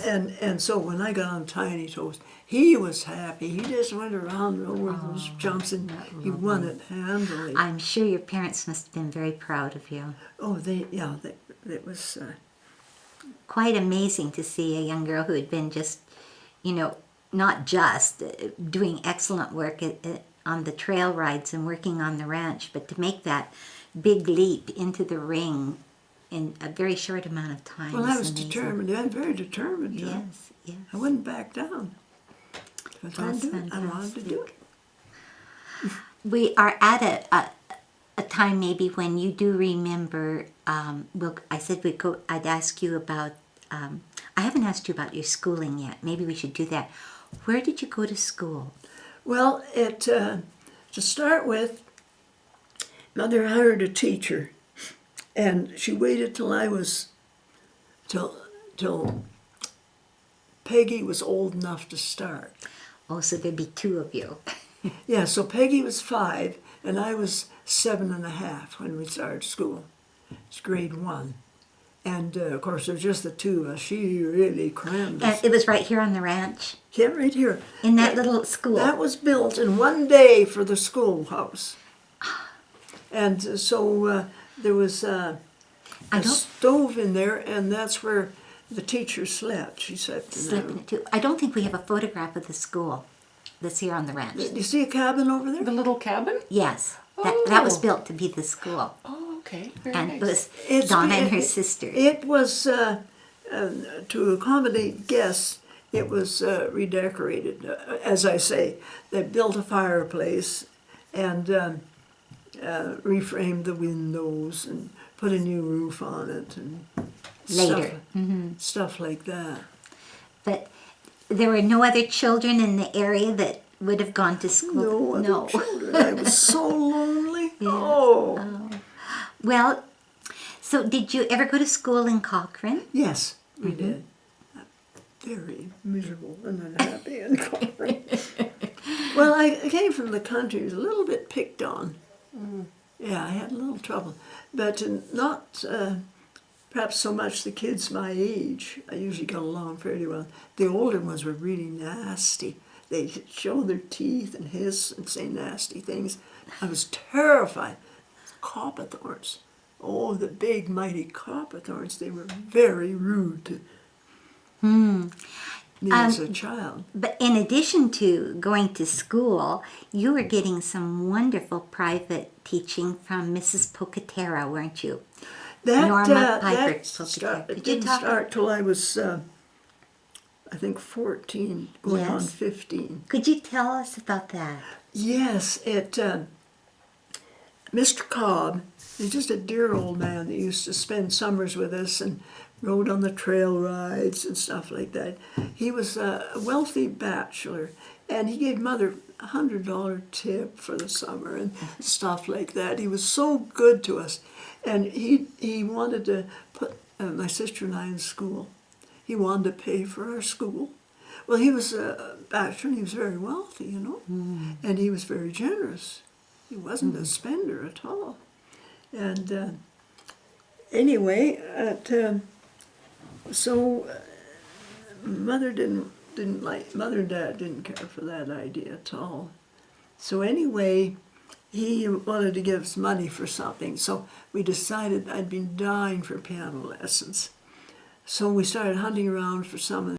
And so when I got on Tiny Toes, he was happy. He just went around over those jumps, and he won it handily. I'm sure your parents must have been very proud of you. Oh, it was... Quite amazing to see a young girl who had been just, not just doing excellent work on the trail rides and working on the ranch, but to make that big leap into the ring in a very short amount of time. Well, I was determined. I'm very determined. Yes, yes. I wouldn't back down. That's I wanted to do it. We are at a time maybe when you do remember. I'd ask you about. I haven't asked you about your schooling yet. Maybe we should do that. Where did you go to school? Well, to start with, Mother hired a teacher, and she waited till Peggy was old enough to start. Oh, so there'd be two of you. Yeah, so Peggy was 5, and I was 7.5 when we started school. It's grade 1. And, of course, there's just the two of us. She really crammed us. And it was right here on the ranch? Yeah, right here. In that little school? That was built in one day for the schoolhouse. And so there was a stove in there, and that's where the teacher slept. She slept in it too. I don't think we have a photograph of the school that's here on the ranch. Do you see a cabin over there? The little cabin? Yes. That was built to be the school. Oh, okay. Very And nice. it was Donna and her sister. It was, to accommodate guests, it was redecorated. As I say, they built a fireplace and reframed the windows and put a new roof on it and Later. stuff like that. But there were no other children in the area that would have gone to school? No other children. I was so lonely. Yeah. Oh. Well, so did you ever go to school in Cochrane? Yes, we did. Very miserable and unhappy in Cochrane. Well, I came from the country. I was a little bit picked on. Yeah, I had a little trouble. But not perhaps so much the kids my age. I usually got along fairly well. The older ones were really nasty. They'd show their teeth and hiss and say nasty things. I was terrified. Copperthorns. Oh, the big, mighty copperthorns. They were very rude to me as a child. But in addition to going to school, you were getting some wonderful private teaching from Mrs. Pocaterra, weren't you? Norma Piper Pocaterra. It didn't start till I was, I think, 14, going on 15. Could you tell us about that? Yes, Mr. Cobb is just a dear old man that used to spend summers with us and rode on the trail rides and stuff like that. He was a wealthy bachelor, and he gave Mother a $100 tip for the summer and stuff like that. He was so good to us, and he wanted to put my sister and I in school. He wanted to pay for our school. Well, he was a bachelor, and he was very wealthy, and he was very generous. He wasn't a spender at all. And anyway, so Mother Mother and Dad didn't care for that idea at all. So anyway, he wanted to give us money for something. So we decided I'd been dying for piano lessons. So we started hunting around for some of